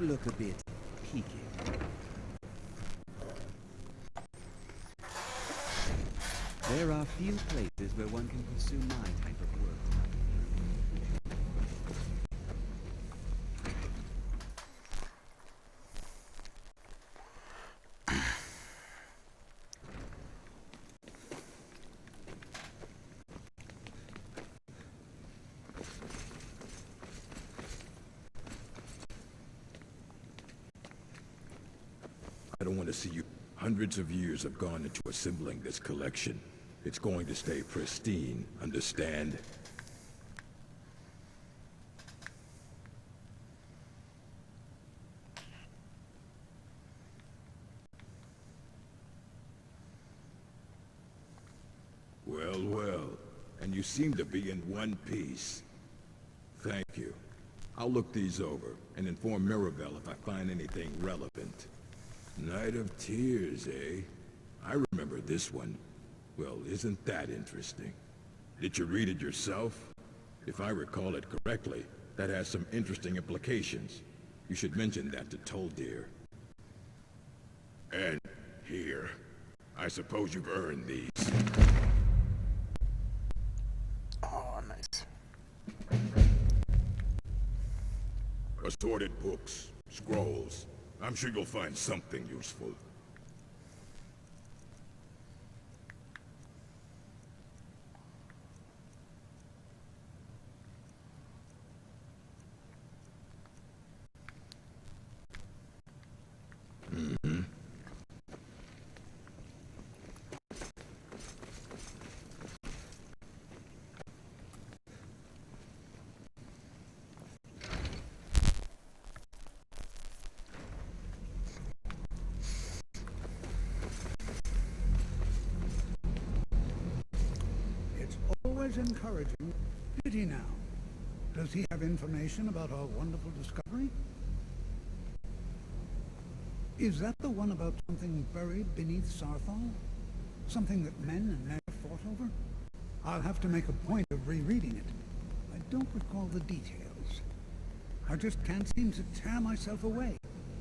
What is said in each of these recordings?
look a bit peaky. There are few places where one can pursue my type of work. I don't want to see you. Hundreds of years have gone into assembling this collection. It's going to stay pristine, understand? Well, well. And you seem to be in one piece. Thank you. I'll look these over and inform Mirabelle if I find anything relevant. Night of Tears, eh? I remember this one. Well, isn't that interesting? Did you read it yourself? If I recall it correctly, that has some interesting implications. You should mention that to Toldir. And here. I suppose you've earned these. Oh, nice. Assorted books, scrolls. I'm sure you'll find something useful. Always encouraging. Did he now? Does he have information about our wonderful discovery? Is that the one about something buried beneath Sarthal? Something that men and Nair fought over? I'll have to make a point of rereading it. I don't recall the details. I just can't seem to tear myself away.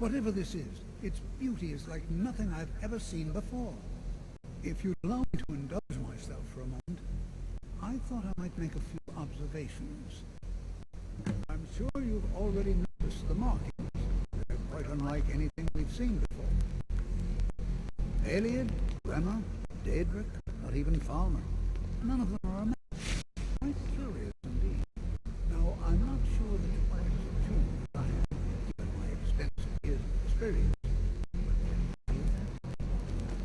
Whatever this is, its beauty is like nothing I've ever seen before. If you'd allow me to indulge myself for a moment, I thought I might make a few observations. I'm sure you've already noticed the markings. They're quite unlike anything we've seen before. Aliad, Rema, Daedric, not even Falmer. None of them are a match. Quite curious indeed. Now, I'm not sure that it quite as attuned as I am, given my extensive years of experience.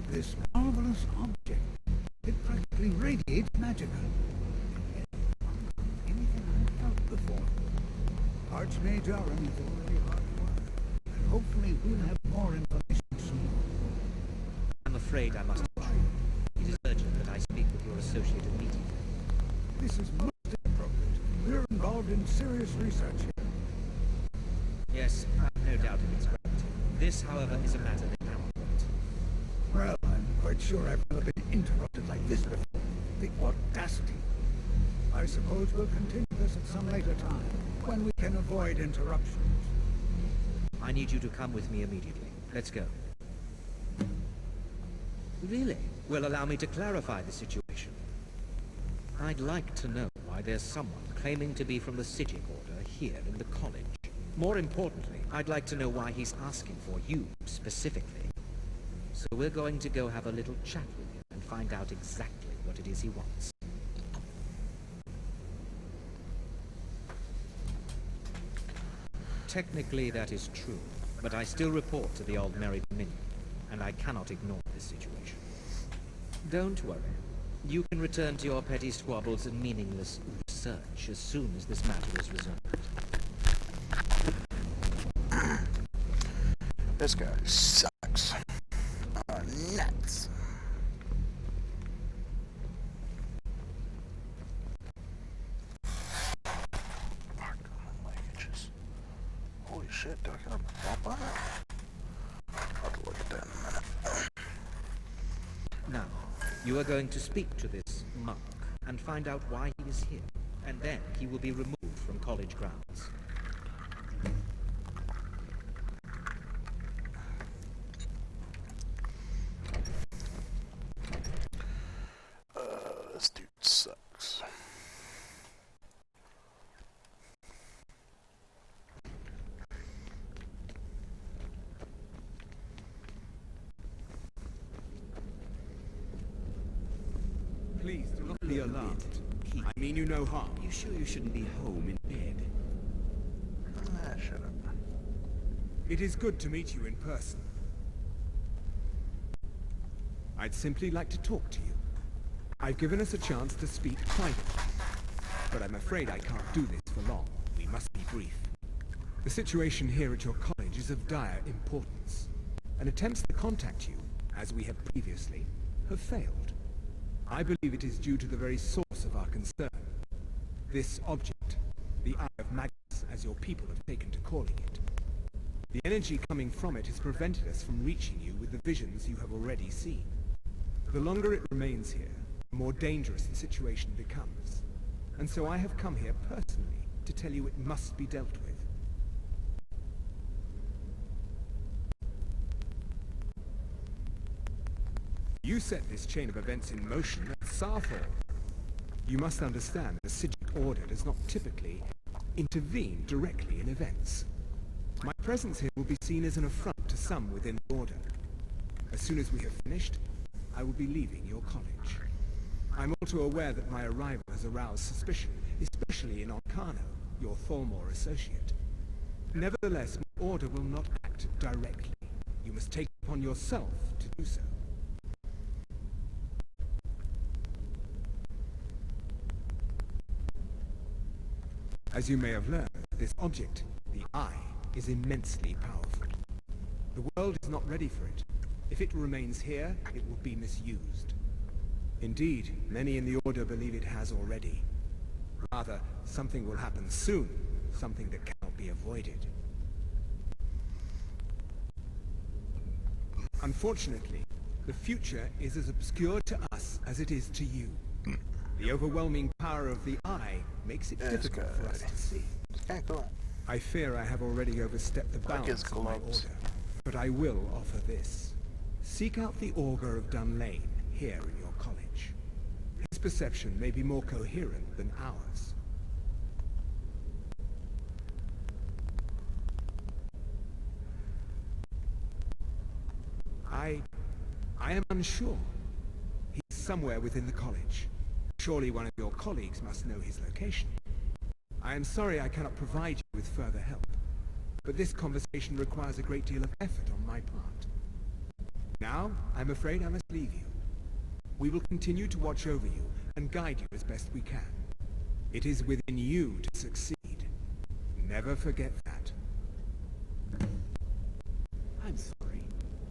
This marvelous object, it practically radiates magicka. Anything I've felt before. Archmage Aram is already hard at work, and hopefully we'll have more information soon. I'm afraid I must retreat. It is urgent that I speak with your associate immediately. This is most inappropriate. We're involved in serious research here. Yes, I've no doubt of its gravity. This, however, is a matter that cannot wait. Well, I'm quite sure I've never been interrupted like this before. The audacity. I suppose we'll continue this at some later time, when we can avoid interruptions. I need you to come with me immediately. Let's go. Really? Well, allow me to clarify the situation. I'd like to know why there's someone claiming to be from the Sigil Order here in the college. More importantly, I'd like to know why he's asking for you, specifically. So we're going to go have a little chat with him and find out exactly what it is he wants. Technically, that is true, but I still report to the Old Merry Dominion, and I cannot ignore this situation. Don't worry. You can return to your petty squabbles and meaningless research as soon as this matter is resolved. This guy sucks. Nuts. Holy shit, do I got a bump on it? I'll have to look at that in a minute. Now, you are going to speak to this monk and find out why he is here, and then he will be removed from college grounds. Please do not be alarmed. I mean you no harm. You sure you shouldn't be home in bed? Ah, shut up. It is good to meet you in person. I'd simply like to talk to you. I've given us a chance to speak privately, but I'm afraid I can't do this for long. We must be brief. The situation here at your college is of dire importance, and attempts to contact you, as we have previously, have failed. I believe it is due to the very source of our concern. This object, the Eye of Magnus, as your people have taken to calling it. The energy coming from it has prevented us from reaching you with the visions you have already seen. The longer it remains here, the more dangerous the situation becomes. And so I have come here personally to tell you it must be dealt with. You set this chain of events in motion at Sarthor. You must understand the Psijic Order does not typically intervene directly in events. My presence here will be seen as an affront to some within the Order. As soon as we have finished, I will be leaving your college. I'm also aware that my arrival has aroused suspicion, especially in Onkano, your Thalmor associate. Nevertheless, my Order will not act directly. You must take it upon yourself to do so. As you may have learned, this object, the Eye, is immensely powerful. The world is not ready for it. If it remains here, it will be misused. Indeed, many in the Order believe it has already. Rather, something will happen soon, something that cannot be avoided. Unfortunately, the future is as obscure to us as it is to you. The overwhelming power of the Eye makes it difficult for us to see. Okay, cool. I fear I have already overstepped the bounds of my Order, but I will offer this. Seek out the Augur of Dunlane here in your college. His perception may be more coherent than ours. I am unsure. He's somewhere within the college. Surely one of your colleagues must know his location. I am sorry I cannot provide you with further help, but this conversation requires a great deal of effort on my part. Now, I'm afraid I must leave you. We will continue to watch over you and guide you as best we can. It is within you to succeed. Never forget that. I'm sorry.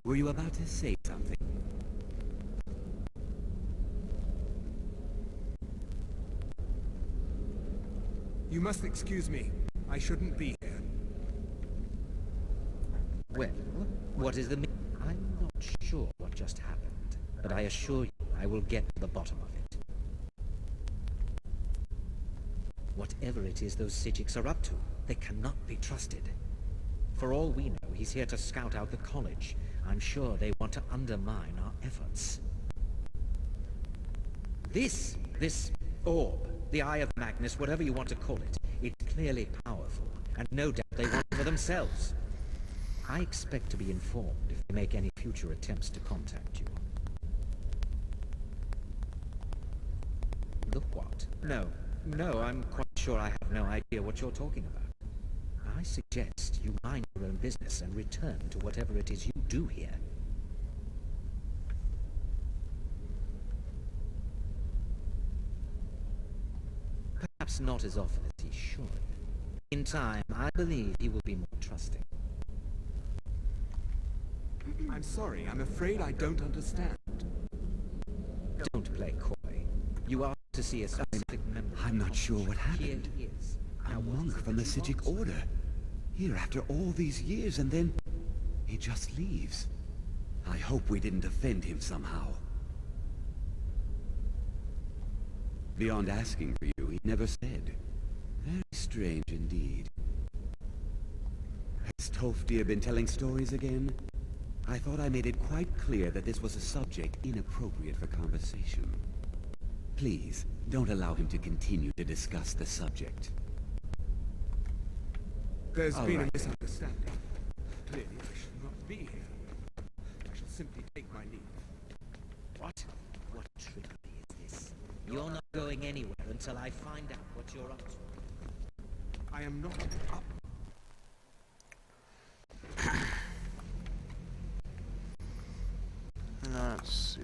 Were you about to say something? You must excuse me. I shouldn't be here. Well, what is the I'm not sure what just happened, but I assure you I will get to the bottom of it. Whatever it is those Psijics are up to, they cannot be trusted. For all we know, he's here to scout out the college. I'm sure they want to undermine our efforts. This orb, the Eye of Magnus, whatever you want to call it, it's clearly powerful, and no doubt they want it for themselves. I expect to be informed if they make any future attempts to contact you. The what? No, I'm quite sure I have no idea what you're talking about. I suggest you mind your own business and return to whatever it is you do here. Perhaps not as often as he should. In time, I believe he will be more trusting. I'm sorry, I'm afraid I don't understand. Don't play coy. You are to see a specific member. I'm not sure what happened. Here he is. A Now, what monk is it from the that he Psijic wants? Order. Here after all these years, and then he just leaves. I hope we didn't offend him somehow. Beyond asking for you, he never said. Very strange indeed. Has Tofdir been telling stories again? I thought I made it quite clear that this was a subject inappropriate for conversation. Please, don't allow him to continue to discuss the subject. There's All been right, a then. misunderstanding. Clearly, I should not be here. I shall simply take my leave. What? What trickery is this? You're not going anywhere until I find out what you're up to. I am not up. Let's see.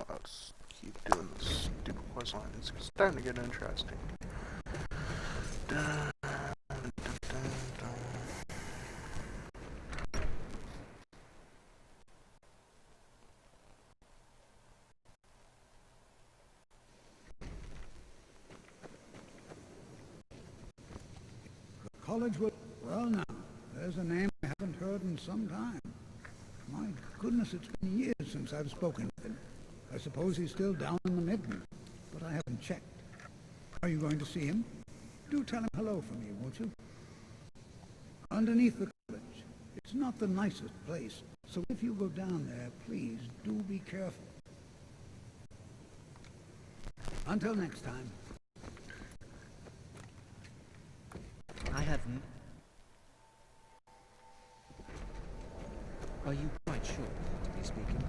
Let's keep doing this stupid quest lines. It's starting to get interesting. Dun, dun, dun, dun. The college will... Well now, there's a name I haven't heard in some time. My goodness, it's been years since I've spoken with him. I suppose he's still down in the Midden, but I haven't checked. Are you going to see him? Do tell him hello for me, won't you? Underneath the college. It's not the nicest place, so if you go down there, please do be careful. Until next time. I have... Are you quite sure to be speaking?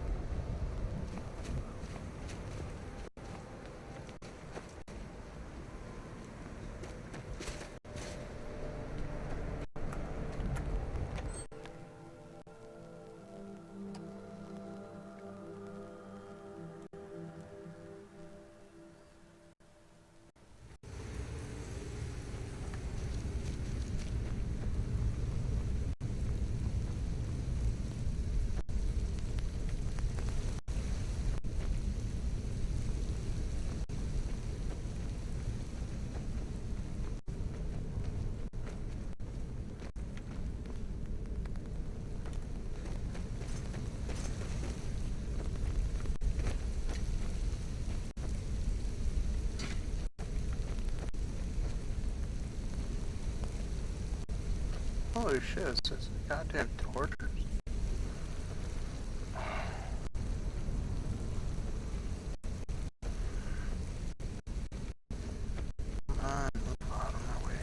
Holy shit, it's just goddamn tortures. Come on, move out of my way.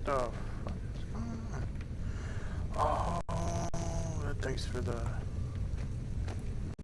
The fuck is going on? Oh, thanks for the